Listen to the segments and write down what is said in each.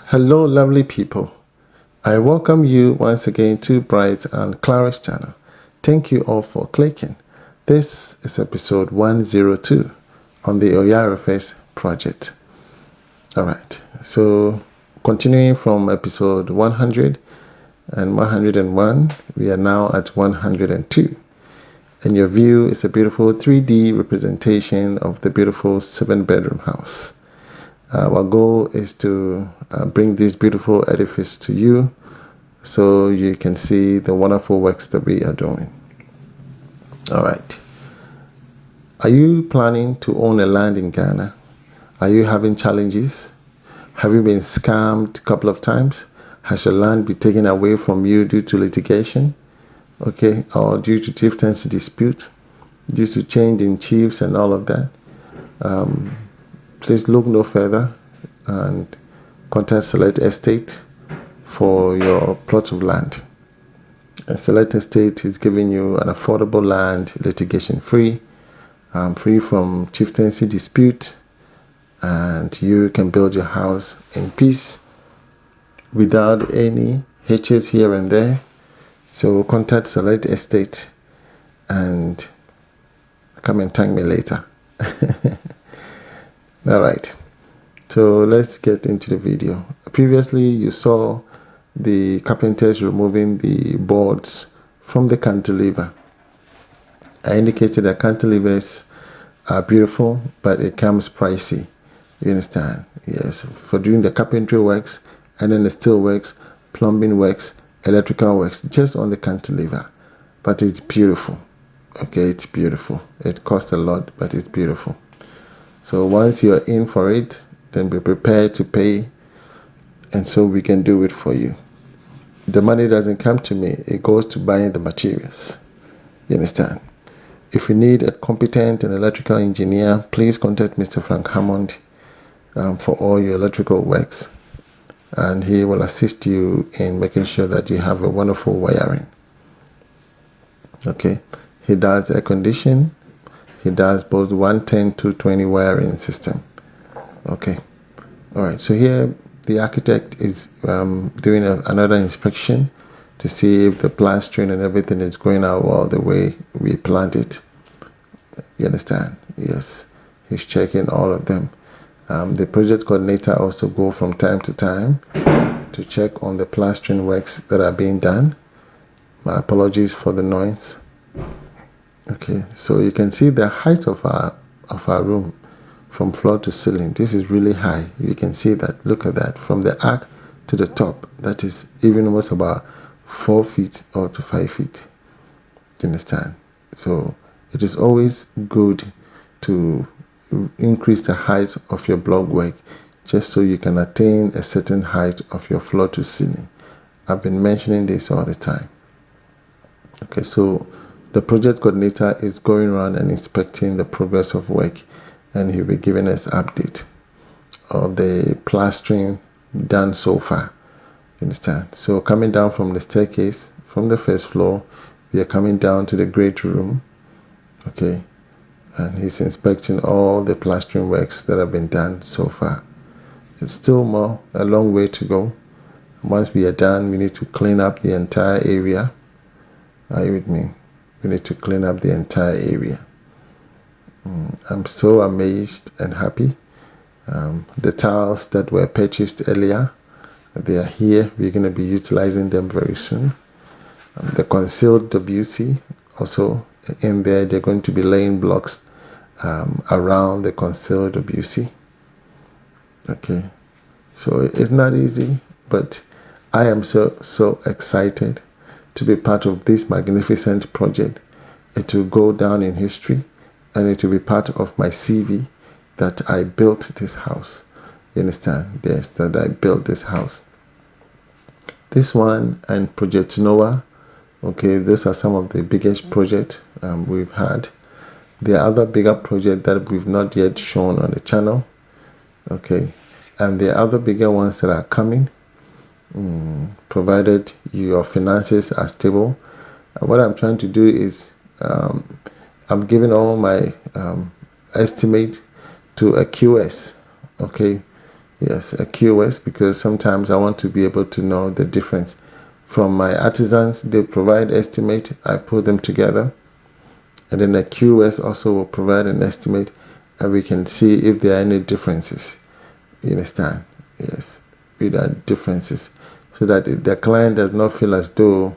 Hello, lovely people. I welcome you once again to Bright and Clara's channel. Thank you all for clicking. This is episode 102 on the Oyarifa project. Alright, so continuing from episode 100 and 101, we are now at 102. And your view is a beautiful 3D representation of the beautiful 7-bedroom house. Our goal is to bring this beautiful edifice to you so you can see the wonderful works that we are doing. All right. Are you planning to own a land in Ghana? Are you having challenges? Have you been scammed a couple of times? Has your land been taken away from you due to litigation? Okay, or due to chieftaincy dispute? Due to change in chiefs and all of that? Please look no further and contact Select Estate for your plot of land. And Select Estate is giving you an affordable land, litigation free, free from chieftaincy dispute, and you can build your house in peace without any hitches here and there. So contact Select Estate and come and thank me later. All right, so let's get into the video. Previously you saw the carpenters removing the boards from the cantilever. I indicated that cantilevers are beautiful, but it comes pricey. You understand? Yes, for doing the carpentry works, and then the steel works, plumbing works, electrical works, just on the cantilever. But it's beautiful. Okay, it's beautiful. It costs a lot, but it's beautiful. So once you're in for it, then be prepared to pay, and so we can do it for you. The money doesn't come to me, it goes to buying the materials. You understand? If you need a competent and electrical engineer, please contact Mr. Frank Hammond for all your electrical works, and he will assist you in making sure that you have a wonderful wiring. Okay, he does air condition. He does both 110 220 wiring system. Okay, all right. So here the architect is doing another inspection to see if the plastering and everything is going out well the way we planned it. You understand? Yes, he's checking all of them. The project coordinator also go from time to time to check on the plastering works that are being done. My apologies for the noise. Okay, so you can see the height of our room from floor to ceiling. This is really high. You can see that. Look at that. From the arc to the top, that is even almost about 4 feet or to 5 feet. Do you understand? So it is always good to increase the height of your block work just so you can attain a certain height of your floor to ceiling. I've been mentioning this all the time. Okay, so the project coordinator is going around and inspecting the progress of work, and he'll be giving us update of the plastering done so far. You understand? So coming down from the staircase from the first floor, we are coming down to the great room. Okay, and he's inspecting all the plastering works that have been done so far. It's still a long way to go. Once we are done, we need to clean up the entire area. Are you with me? We need to clean up the entire area. I'm so amazed and happy. The tiles that were purchased earlier, they are here. We're going to be utilizing them very soon. The concealed WC also in there. They're going to be laying blocks around the concealed WC. Okay, so it's not easy, but I am so excited to be part of this magnificent project. It will go down in history, and it will be part of my CV that I built this house. You understand? Yes, that I built this house. This one and Project Noah, okay, those are some of the biggest projects we've had. There are other bigger projects that we've not yet shown on the channel, okay, and there are other bigger ones that are coming, provided your finances are stable. What I'm trying to do is I'm giving all my estimate to a QS, okay, Yes, a QS, because sometimes I want to be able to know the difference. From my artisans, they provide estimate, I put them together, and then a QS also will provide an estimate, and we can see if there are any differences. You understand? Yes, with that differences, so that the client does not feel as though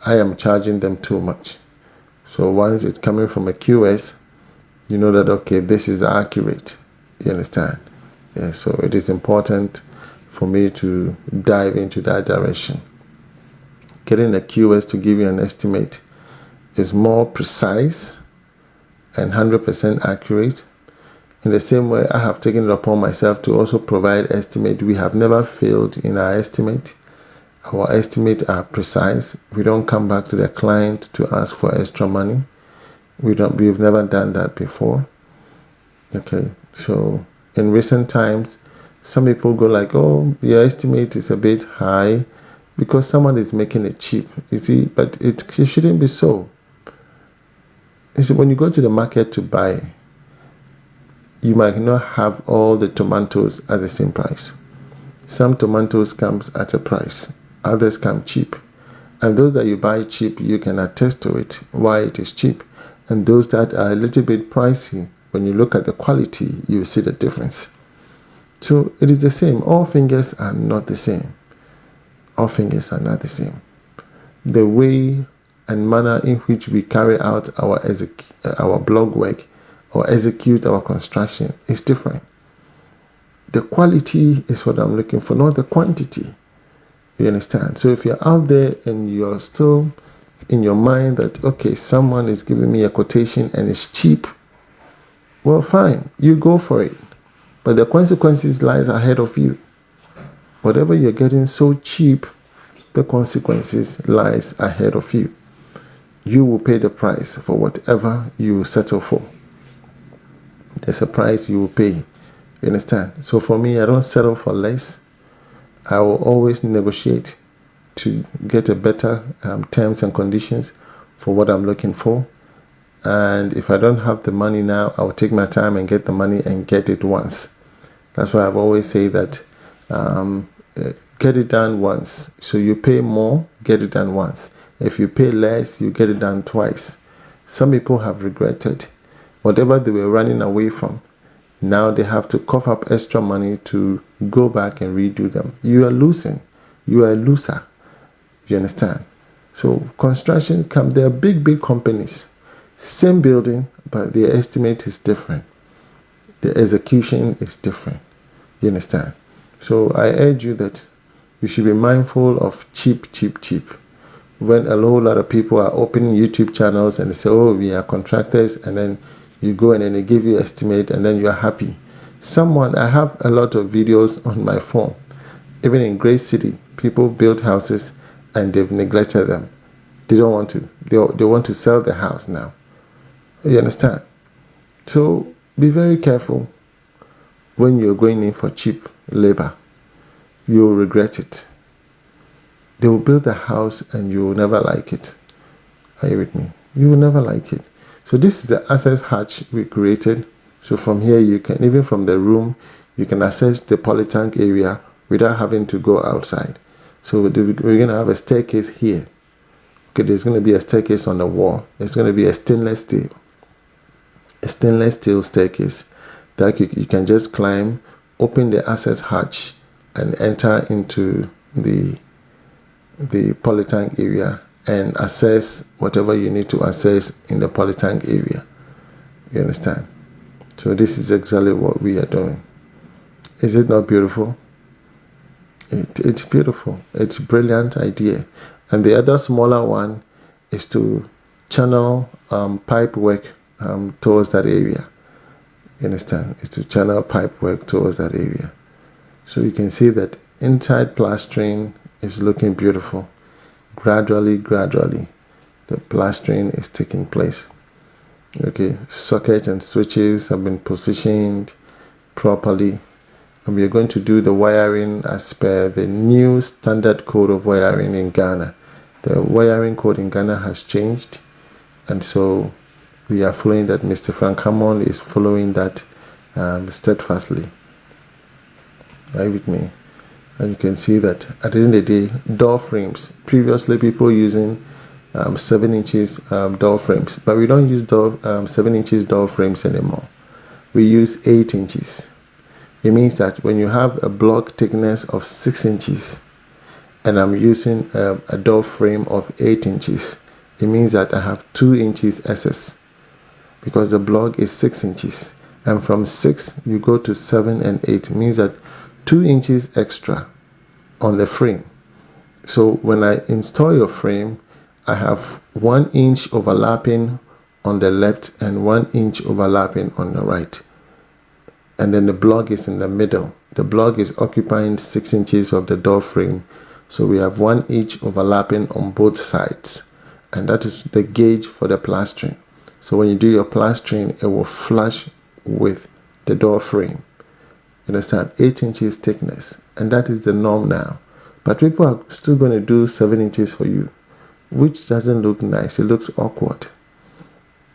I am charging them too much. So once it's coming from a QS, you know that, okay, this is accurate. You understand? Yeah, so it is important for me to dive into that direction. Getting a QS to give you an estimate is more precise and 100% accurate. In the same way, I have taken it upon myself to also provide estimate. We have never failed in our estimate. Our estimates are precise. We don't come back to the client to ask for extra money. We've never done that before. Okay, so in recent times, some people go like, oh, your estimate is a bit high because someone is making it cheap. You see, but it shouldn't be so. You see, when you go to the market to buy, you might not have all the tomatoes at the same price. Some tomatoes comes at a price, others come cheap. And those that you buy cheap, you can attest to it, why it is cheap. And those that are a little bit pricey, when you look at the quality, you see the difference. So it is the same. All fingers are not the same. All fingers are not the same. The way and manner in which we carry out our blog work or execute our construction is different. The quality is what I'm looking for, not the quantity. You understand? So if you're out there and you're still in your mind that, okay, someone is giving me a quotation and it's cheap, well, fine, you go for it. But the consequences lies ahead of you. Whatever you're getting so cheap, the consequences lies ahead of you. You will pay the price for whatever you settle for. There's a price you will pay. You understand? So for me, I don't settle for less. I will always negotiate to get a better terms and conditions for what I'm looking for. And if I don't have the money now, I'll take my time and get the money and get it once. That's why I've always said that get it done once. So you pay more, get it done once. If you pay less, you get it done twice. Some people have regretted whatever they were running away from. Now they have to cough up extra money to go back and redo them. You are losing. You are a loser. You understand? So construction there are big companies. Same building, but their estimate is different. The execution is different. You understand? So I urge you that you should be mindful of cheap. When a whole lot of people are opening YouTube channels and they say, oh, we are contractors, and then you go and then they give you an estimate and then you are happy. I have a lot of videos on my phone. Even in Great City, people build houses and they've neglected them. They don't want to. They want to sell the house now. You understand? So be very careful when you're going in for cheap labor. You'll regret it. They will build a house and you will never like it. Are you with me? You will never like it. So this is the access hatch we created. So from here, you can, even from the room, you can access the polytank area without having to go outside. So we're going to have a staircase here. Okay, there's going to be a staircase on the wall. There's going to be a stainless steel staircase that you can just climb, open the access hatch, and enter into the polytank area and access whatever you need to access in the polytank area. You understand? So this is exactly what we are doing. Is it not beautiful? It's beautiful. It's a brilliant idea. And the other smaller one is to channel pipe work towards that area. You understand? It's to channel pipe work towards that area. So you can see that inside plastering is looking beautiful. Gradually, the plastering is taking place. Okay, sockets and switches have been positioned properly. And we are going to do the wiring as per the new standard code of wiring in Ghana. The wiring code in Ghana has changed, and so we are following that. Mr. Frank Hammond is following that steadfastly. Are you with me? And you can see that at the end of the day, door frames. Previously, people using 7 inches door frames, but we don't use 7 inches door frames anymore. We use 8 inches. It means that when you have a block thickness of 6 inches and I'm using a door frame of 8 inches, it means that I have 2 inches excess because the block is 6 inches. And from 6, you go to 7 and 8. It means that 2 inches extra on the frame. So when I install your frame, I have 1 inch overlapping on the left and 1 inch overlapping on the right. And then the block is in the middle. The block is occupying 6 inches of the door frame. So we have 1 inch overlapping on both sides. And that is the gauge for the plastering. So when you do your plastering, it will flush with the door frame. You understand? 8 inches thickness. And that is the norm now. But people are still going to do 7 inches for you, which doesn't look nice. It looks awkward.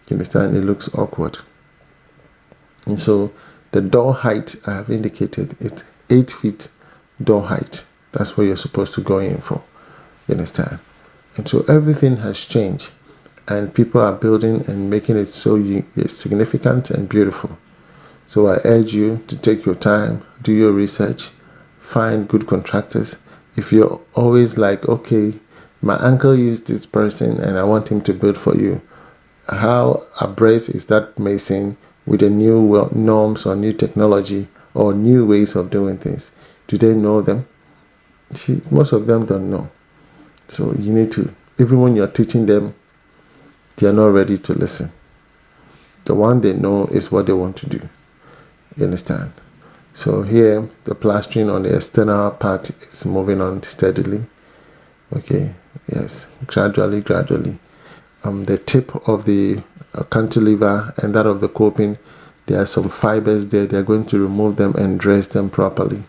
You understand? It looks awkward. And so the door height I have indicated, it's 8 feet door height. That's what you're supposed to go in for. You understand? And so everything has changed. And people are building and making it so significant and beautiful. So I urge you to take your time, do your research, find good contractors. If you're always like, okay, my uncle used this person and I want him to build for you, how abreast is that mason with the new norms or new technology or new ways of doing things? Do they know them? See, most of them don't know. So you need to, even when you're teaching them, they are not ready to listen. The one they know is what they want to do. You understand? So here, the plastering on the external part is moving on steadily. Okay, yes, gradually. The tip of the cantilever and that of the coping, there are some fibers there. They're going to remove them and dress them properly.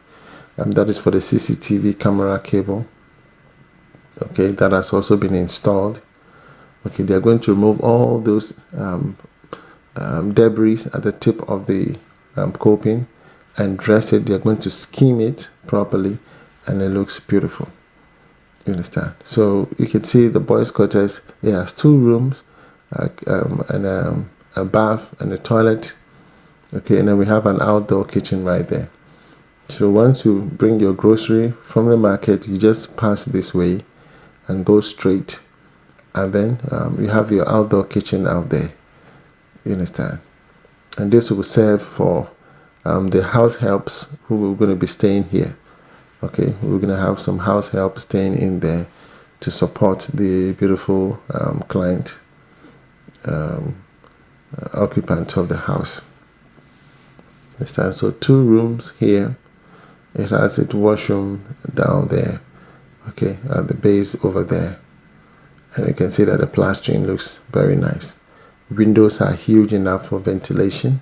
That is for the CCTV camera cable. Okay, that has also been installed. Okay, they're going to remove all those debris at the tip of the coping and dress it. They're going to skim it properly and it looks beautiful. You understand? So you can see the boys' quarters. It has 2 rooms and a bath and a toilet. Okay, and then we have an outdoor kitchen right there. So once you bring your grocery from the market, you just pass this way and go straight. And then you have your outdoor kitchen out there. You understand? And this will serve for the house helps who are going to be staying here. Okay, we're going to have some house help staying in there to support the beautiful client occupant of the house. Understand? So 2 rooms here. It has its washroom down there. Okay, at the base over there. And you can see that the plastering looks very nice. Windows are huge enough for ventilation.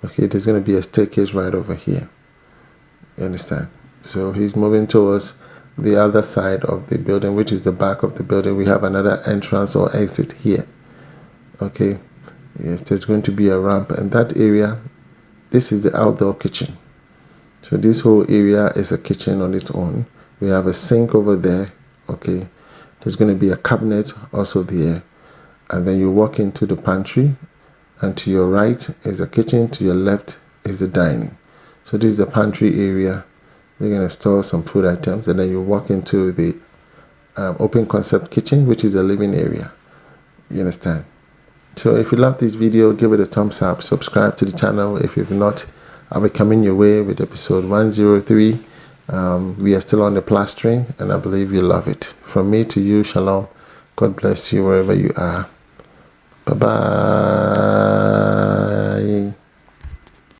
Okay, there's going to be a staircase right over here. You understand? So he's moving towards the other side of the building, which is the back of the building. We have another entrance or exit here. Okay, yes, there's going to be a ramp, and that area, this is the outdoor kitchen. So this whole area is a kitchen on its own. We have a sink over there. Okay, there's going to be a cabinet also there, and then you walk into the pantry, and to your right is a kitchen, to your left is the dining. So this is the pantry area. They're going to store some food items, and then you walk into the open concept kitchen, which is the living area. You understand? So if you love this video, give it a thumbs up, subscribe to the channel. If you've not, I'll be coming your way with episode 103. We are still on the plastering, and I believe you love it. From me to you, shalom. God bless you wherever you are. Bye-bye.